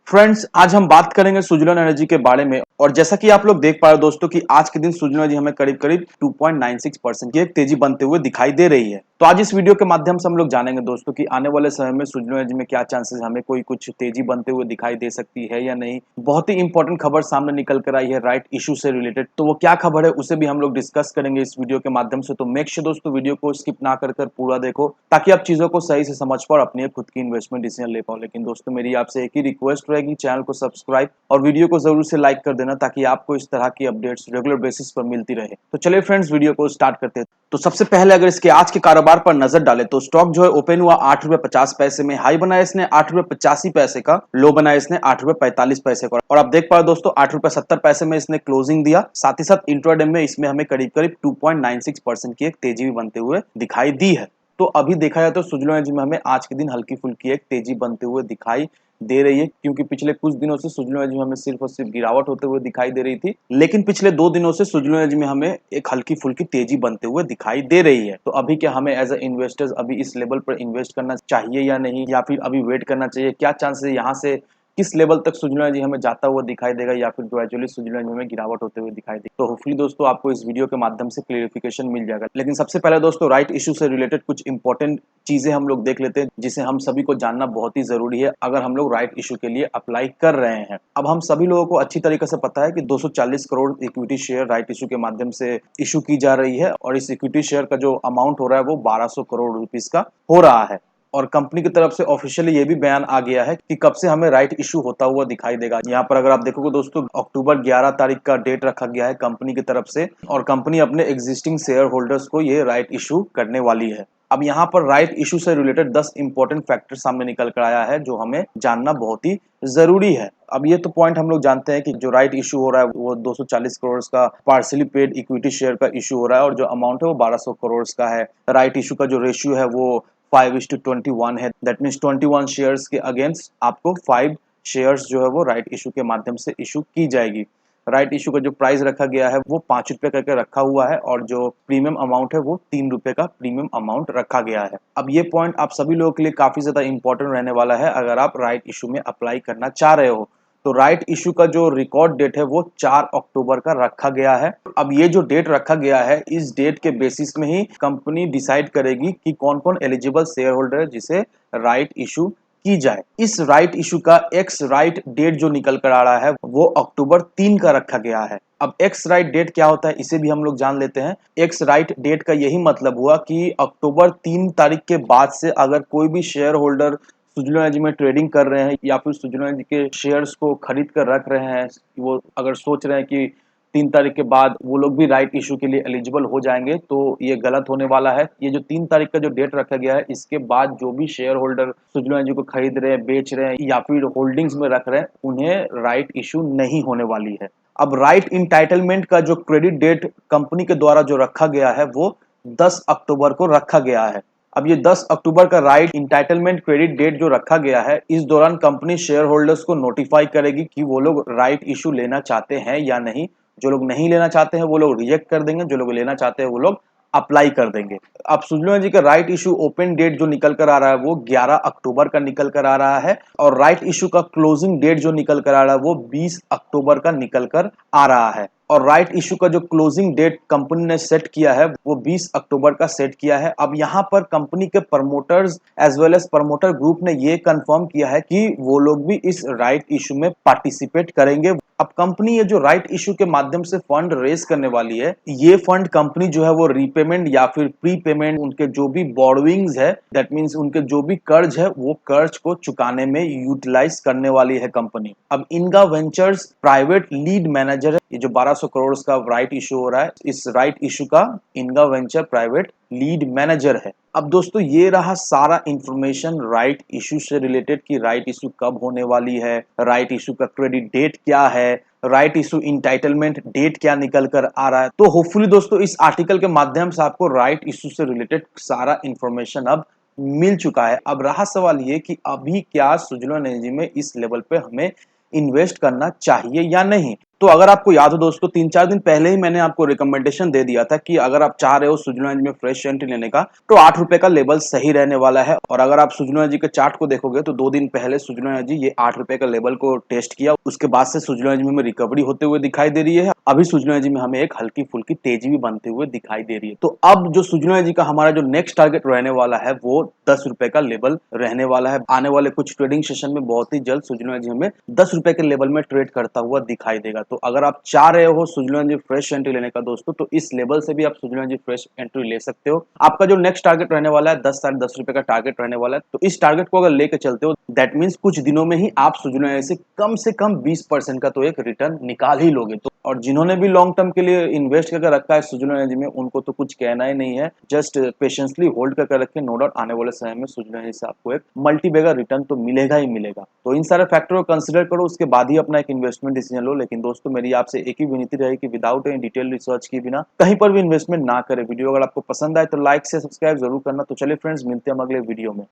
Friends, आज हम बात करेंगे सुजलन एनर्जी के बारे में। और जैसा कि आप लोग देख पा रहे हो दोस्तों कि आज के दिन सुजलन एनर्जी हमें करीब करीब 2.96% की एक तेजी बनते हुए दिखाई दे रही है। तो आज इस वीडियो के माध्यम से हम लोग जानेंगे दोस्तों कि आने वाले समय में सुजलन एनर्जी में क्या चांसेस हमें कोई कुछ तेजी बनते हुए दिखाई दे सकती है या नहीं। बहुत ही इंपॉर्टेंट खबर सामने निकल कर आई है राइट इशू से रिलेटेड। तो वो क्या खबर है उसे भी हम लोग डिस्कस करेंगे इस वीडियो के माध्यम से। तो मेक श्योर दोस्तों वीडियो को स्किप ना कर पूरा देखो ताकि आप चीजों को सही से समझ पाओ और अपनी खुद की इन्वेस्टमेंट डिसीजन ले पाओ। लेकिन दोस्तों मेरी आपसे एक ही रिक्वेस्ट रहेगी, चैनल को सब्सक्राइब और वीडियो को जरूर से लाइक कर देना ताकि आपको इस तरह की अपडेट्स रेगुलर बेसिस पर मिलती रहे। तो चलिए फ्रेंड्स वीडियो को स्टार्ट करते हैं। तो सबसे पहले अगर इसके आज के कारोबार पर नजर डाले तो स्टॉक जो है ओपन हुआ 8 रुपए 50 पैसे में, हाई बनाया इसने 8 रुपए 85 पैसे का, लो बनाया इसने 8 रुपए 45 पैसे का। और आप देख पा रहे दोस्तों 8 रुपए 70 पैसे में इसने क्लोजिंग दिया। साथ ही साथ इंट्राडे में इसमें हमें करीब करीब 2.96% की एक तेजी भी बनते हुए दिखाई दी है। तो अभी देखा जाए तो सुजलन एनर्जी में हमें आज के दिन हल्की फुल्की एक तेजी बनते हुए दिखाई दे रही है, क्योंकि पिछले कुछ दिनों से सुजलन एनर्जी में हमें सिर्फ और सिर्फ गिरावट होते हुए दिखाई दे रही थी। लेकिन पिछले 2 दिनों से सुजलन एनर्जी में हमें एक हल्की फुल्की तेजी बनते हुए दिखाई दे रही है। तो अभी क्या हमें एज अ इन्वेस्टर्स अभी इस लेवल पर इन्वेस्ट करना चाहिए या नहीं, या फिर अभी वेट करना चाहिए? क्या चांसेस है यहाँ से किस लेवल तक सुजलन एनर्जी हमें जाता हुआ दिखाई देगा, या फिर ग्रेजुअली सुजलन एनर्जी में गिरावट होते हुए दिखाई देगी? तो होपफुली दोस्तों आपको इस वीडियो के माध्यम से क्लियरिफिकेशन मिल जाएगा। लेकिन सबसे पहले दोस्तों राइट इशू से रिलेटेड कुछ इंपॉर्टेंट चीजें हम लोग देख लेते हैं जिसे हम सभी को जानना बहुत ही जरूरी है अगर हम लोग राइट इशू के लिए अप्लाई कर रहे हैं। अब हम सभी लोगों को अच्छी तरीके से पता है कि 240 crore equity share right issue के माध्यम से इशू की जा रही है, और इस इक्विटी शेयर का जो अमाउंट हो रहा है वो 1200 करोड़ रुपीस का हो रहा है। और कंपनी की तरफ से ऑफिशियली ये भी बयान आ गया है कि कब से हमें राइट इशू होता हुआ दिखाई देगा। यहाँ पर अगर आप देखोगे दोस्तों अक्टूबर 11 तारीख का डेट रखा गया है कंपनी की तरफ से, और कंपनी अपने एग्जिस्टिंग शेयर होल्डर्स को ये राइट इशू करने वाली है। अब यहाँ पर राइट इशू से रिलेटेड 10 इंपॉर्टेंट फैक्टर सामने निकल कर आया है जो हमें जानना बहुत ही जरूरी है। अब ये तो पॉइंट हम लोग जानते हैं कि जो राइट इशू हो रहा है वो 240 करोड़ का पार्सली पेड इक्विटी शेयर का इशू हो रहा है, और जो अमाउंट है वो 1200 करोड़ का है। राइट इशू का जो रेशियो है वो 5:21 है। दैट मीन्स 21 शेयर्स के अगेंस्ट आपको 5 शेयर्स जो है वो राइट इशू के माध्यम से इशू की जाएगी। राइट इशू का जो प्राइस रखा गया है वो 5 रुपए करके रखा हुआ है, और जो प्रीमियम अमाउंट है वो 3 रुपए का प्रीमियम अमाउंट रखा गया है। अब ये पॉइंट आप सभी लोगों के लिए काफी ज्यादा इंपॉर्टेंट रहने वाला है अगर आप राइट इशू में अप्लाई करना चाह रहे हो। तो राइट इशू का जो रिकॉर्ड डेट है वो 4 अक्टूबर का रखा गया है। अब ये जो डेट रखा गया है इस डेट के बेसिस में ही कंपनी डिसाइड करेगी कि कौन कौन एलिजिबल शेयर होल्डर है जिसे राइट इशू की जाए। इस राइट इशू का एक्स राइट डेट जो निकल कर आ रहा है वो अक्टूबर 3 का रखा गया है। अब एक्स राइट डेट क्या होता है इसे भी हम लोग जान लेते हैं। एक्स राइट डेट का यही मतलब हुआ कि अक्टूबर 3 तारीख के बाद से अगर कोई भी शेयर होल्डर सुजलन एनर्जी में ट्रेडिंग कर रहे हैं या फिर सुजलन एनर्जी के शेयर्स को खरीद कर रख रहे हैं, वो अगर सोच रहे हैं कि 3 तारीख के बाद वो लोग भी राइट इशू के लिए एलिजिबल हो जाएंगे, तो ये गलत होने वाला है। ये जो 3 तारीख का जो डेट रखा गया है इसके बाद जो भी शेयर होल्डर सुजलन एनर्जी को खरीद रहे हैं, बेच रहे हैं या फिर होल्डिंग्स में रख रहे हैं, उन्हें राइट इशू नहीं होने वाली है। अब राइट इंटाइटलमेंट का जो क्रेडिट डेट कंपनी के द्वारा जो रखा गया है वो 10 अक्टूबर को रखा गया है। अब ये 10 अक्टूबर का राइट इंटाइटलमेंट क्रेडिट डेट जो रखा गया है, इस दौरान कंपनी शेयर होल्डर्स को नोटिफाई करेगी कि वो लोग राइट इशू लेना चाहते हैं या नहीं। जो लोग नहीं लेना चाहते हैं वो लोग रिजेक्ट कर देंगे, जो लोग लेना चाहते हैं वो लोग अप्लाई कर देंगे। अब सुजलन एनर्जी का राइट इशू ओपन डेट जो निकल कर आ रहा है वो 11 अक्टूबर का निकल कर आ रहा है, और राइट इशू का क्लोजिंग डेट जो निकल कर आ रहा है वो 20 अक्टूबर का निकल कर आ रहा है। और राइट इशू का जो क्लोजिंग डेट कंपनी ने सेट किया है वो 20 अक्टूबर का सेट किया है। अब यहाँ पर कंपनी के promoters as well as promoter group ने ये कंफर्म किया है कि वो लोग भी इस राइट इशू में पार्टिसिपेट करेंगे। अब कंपनी ये जो राइट इशू के माध्यम से फंड रेज करने वाली है, ये फंड कंपनी जो है वो रीपेमेंट या फिर प्री पेमेंट उनके जो भी बोरोइंग्स है, दैट मींस उनके जो भी कर्ज है वो कर्ज को चुकाने में यूटिलाइज करने वाली है कंपनी। अब इनका वेंचर्स प्राइवेट लीड मैनेजर है। ये जो 1200 करोड़ का राइट इशू हो रहा है, इस राइट इशू का इनका वेंचर प्राइवेट लीड मैनेजर है। अब दोस्तों ये रहा सारा इंफॉर्मेशन राइट इशू से रिलेटेड कि राइट इशू कब होने वाली है, राइट इशू का क्रेडिट डेट क्या है, राइट इशू इंटाइटलमेंट डेट क्या निकल कर आ रहा है। तो होपफुली दोस्तों इस आर्टिकल के माध्यम से आपको राइट इशू से रिलेटेड सारा इंफॉर्मेशन अब मिल चुका है। अब रहा सवाल ये कि अभी क्या सुजलन एनर्जी में इस लेवल पे हमें इन्वेस्ट करना चाहिए या नहीं। तो अगर आपको याद हो दोस्तों, 3-4 दिन पहले ही मैंने आपको रिकमेंडेशन दे दिया था कि अगर आप चाह रहे हो सुजनो एनर्जी में फ्रेश एंट्री लेने का, तो 8 रुपए का लेवल सही रहने वाला है। और अगर आप सुजनो एनर्जी के चार्ट को देखोगे तो 2 दिन पहले सुजनो एनर्जी ये 8 रुपए का लेवल को टेस्ट किया, उसके बाद से सुजनो एनर्जी में रिकवरी होते हुए दिखाई दे रही है। अभी सुजनो एनर्जी में हमें एक हल्की फुल्की तेजी भी बनते हुए दिखाई दे रही है। तो अब जो सुजनो एनर्जी का हमारा जो नेक्स्ट टारगेट रहने वाला है वो 10 रुपए का लेवल रहने वाला है। आने वाले कुछ ट्रेडिंग सेशन में बहुत ही जल्द सुजनो एनर्जी हमें 10 रुपए के लेवल में ट्रेड करता हुआ दिखाई देगा। तो अगर आप चाह रहे हो सुजनो एनर्जी फ्रेश एंट्री लेने का दोस्तों, तो इस लेवल से भी आप सुजनो एनर्जी फ्रेश एंट्री ले सकते हो। आपका जो नेक्स्ट टारगेट रहने वाला है 10-10.5 रुपए का टारगेट रहने वाला है। तो इस टारगेट को अगर लेके चलते हो, दैट मीन्स कुछ दिनों में ही आप सुजनो एनर्जी से कम 20% का तो एक रिटर्न निकाल ही लोगे। तो और जिन्होंने भी लॉन्ग टर्म के लिए इन्वेस्ट करके रखा है सुजनो एनर्जी में, उनको तो कुछ कहना ही नहीं है। जस्ट पेशेंसली होल्ड करके रखें, नो डाउट आने वाले समय में सुजनो एनर्जी से आपको एक मल्टी बैगर रिटर्न तो मिलेगा ही मिलेगा। तो इन सारे फैक्टर को कंसिडर करो, उसके बाद ही अपना एक इन्वेस्टमेंट डिसीजन लो। लेकिन दोस्तों मेरी आपसे एक ही विनती रहेगी कि विदाउट एनी डिटेल रिसर्च के बिना कहीं पर भी इन्वेस्टमेंट ना करें। वीडियो अगर आपको पसंद आए तो लाइक से सब्सक्राइब जरूर करना। तो चलिए फ्रेंड्स, मिलते हैं हम अगले वीडियो में।